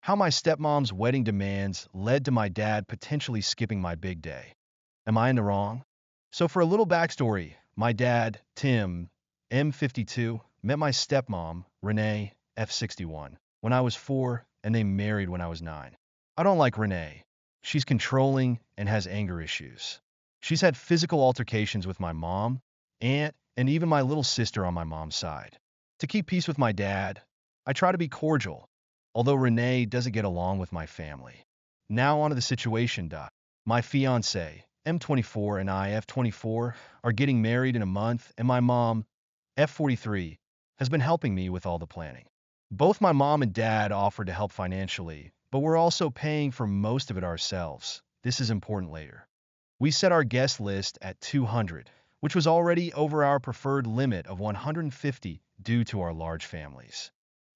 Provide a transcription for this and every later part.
How my stepmom's wedding demands led to my dad potentially skipping my big day. Am I in the wrong? So for a little backstory, my dad, Tim, M52, met my stepmom, Renee, F61, when I was 4, and they married when I was 9. I don't like Renee. She's controlling and has anger issues. She's had physical altercations with my mom, aunt, and even my little sister on my mom's side. To keep peace with my dad, I try to be cordial, although Renee doesn't get along with my family. Now onto the situation. My fiance, M24, and I, F24, are getting married in a month, and my mom, F43, has been helping me with all the planning. Both my mom and dad offered to help financially, but we're also paying for most of it ourselves. This is important later. We set our guest list at 200, which was already over our preferred limit of 150 due to our large families.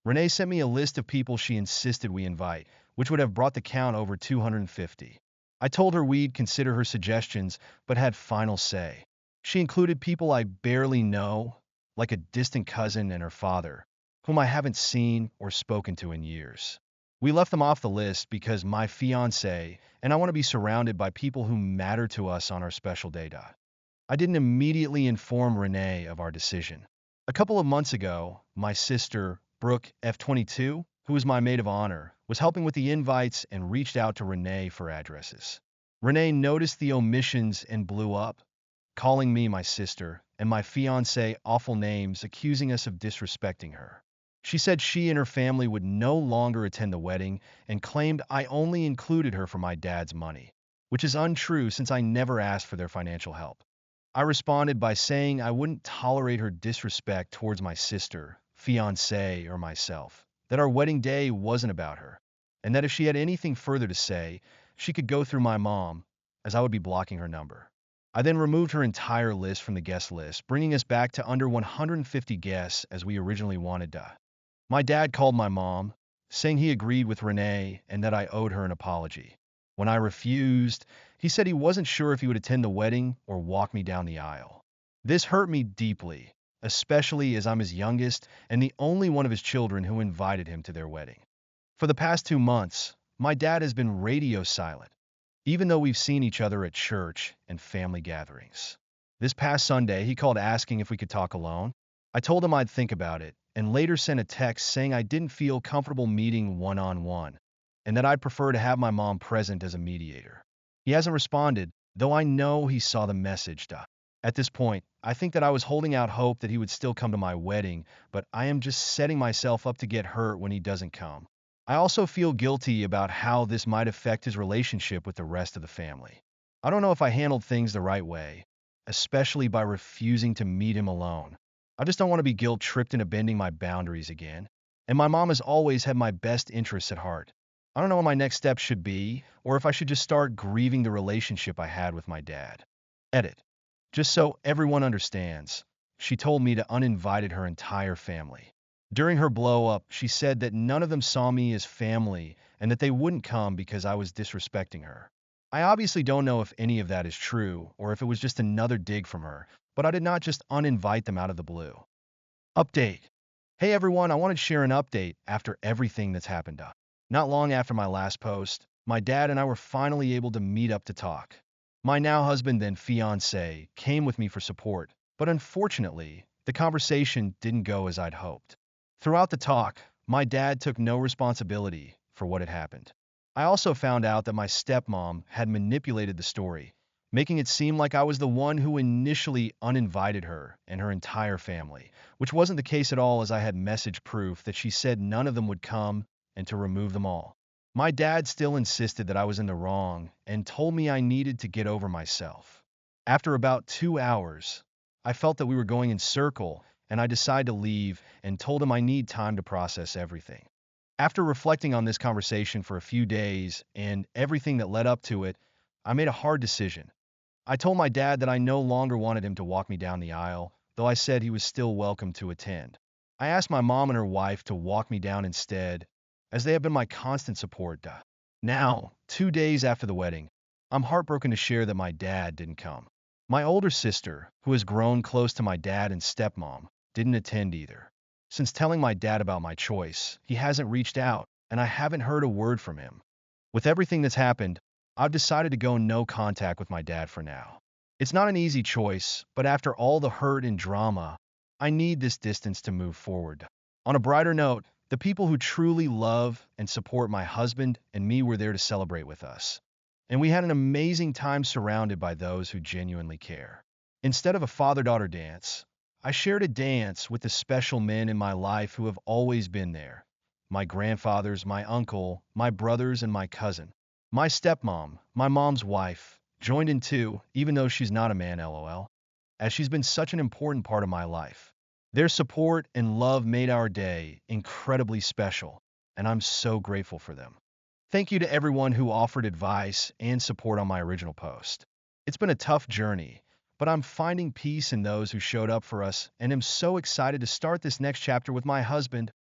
Renee sent me a list of people she insisted we invite, which would have brought the count over 250. I told her we'd consider her suggestions, but had final say. She included people I barely know, like a distant cousin and her father, whom I haven't seen or spoken to in years. We left them off the list because my fiance and I want to be surrounded by people who matter to us on our special day. I didn't immediately inform Renee of our decision. A couple of months ago, my sister, Brooke, F22, who is my maid of honor, was helping with the invites and reached out to Renee for addresses. Renee noticed the omissions and blew up, calling me my sister and my fiancé awful names, accusing us of disrespecting her. She said she and her family would no longer attend the wedding and claimed I only included her for my dad's money, which is untrue since I never asked for their financial help. I responded by saying I wouldn't tolerate her disrespect towards my sister, fiancé, or myself, that our wedding day wasn't about her, and that if she had anything further to say, she could go through my mom, as I would be blocking her number. I then removed her entire list from the guest list, bringing us back to under 150 guests as we originally wanted to. My dad called my mom, saying he agreed with Renee and that I owed her an apology. When I refused, he said he wasn't sure if he would attend the wedding or walk me down the aisle. This hurt me deeply, especially as I'm his youngest and the only one of his children who invited him to their wedding. For the past 2 months, my dad has been radio silent, even though we've seen each other at church and family gatherings. This past Sunday, he called asking if we could talk alone. I told him I'd think about it, and later sent a text saying I didn't feel comfortable meeting one-on-one, and that I'd prefer to have my mom present as a mediator. He hasn't responded, though I know he saw the message. At this point, I think that I was holding out hope that he would still come to my wedding, but I am just setting myself up to get hurt when he doesn't come. I also feel guilty about how this might affect his relationship with the rest of the family. I don't know if I handled things the right way, especially by refusing to meet him alone. I just don't want to be guilt-tripped into bending my boundaries again. And my mom has always had my best interests at heart. I don't know what my next step should be, or if I should just start grieving the relationship I had with my dad. Edit. Just so everyone understands, she told me to uninvited her entire family. During her blow-up, she said that none of them saw me as family and that they wouldn't come because I was disrespecting her. I obviously don't know if any of that is true or if it was just another dig from her, but I did not just uninvite them out of the blue. Update. Hey everyone, I wanted to share an update after everything that's happened. Not long after my last post, my dad and I were finally able to meet up to talk. My now husband, then fiancé, came with me for support, but unfortunately, the conversation didn't go as I'd hoped. Throughout the talk, my dad took no responsibility for what had happened. I also found out that my stepmom had manipulated the story, making it seem like I was the one who initially uninvited her and her entire family, which wasn't the case at all as I had message proof that she said none of them would come and to remove them all. My dad still insisted that I was in the wrong and told me I needed to get over myself. After about 2 hours, I felt that we were going in circle and I decided to leave and told him I need time to process everything. After reflecting on this conversation for a few days and everything that led up to it, I made a hard decision. I told my dad that I no longer wanted him to walk me down the aisle, though I said he was still welcome to attend. I asked my mom and her wife to walk me down instead, as they have been my constant support. Now, 2 days after the wedding, I'm heartbroken to share that my dad didn't come. My older sister, who has grown close to my dad and stepmom, didn't attend either. Since telling my dad about my choice, he hasn't reached out, and I haven't heard a word from him. With everything that's happened, I've decided to go no contact with my dad for now. It's not an easy choice, but after all the hurt and drama, I need this distance to move forward. On a brighter note, the people who truly love and support my husband and me were there to celebrate with us. And we had an amazing time surrounded by those who genuinely care. Instead of a father-daughter dance, I shared a dance with the special men in my life who have always been there. My grandfathers, my uncle, my brothers, and my cousin. My stepmom, my mom's wife, joined in too, even though she's not a man, lol, as she's been such an important part of my life. Their support and love made our day incredibly special, and I'm so grateful for them. Thank you to everyone who offered advice and support on my original post. It's been a tough journey, but I'm finding peace in those who showed up for us and am so excited to start this next chapter with my husband.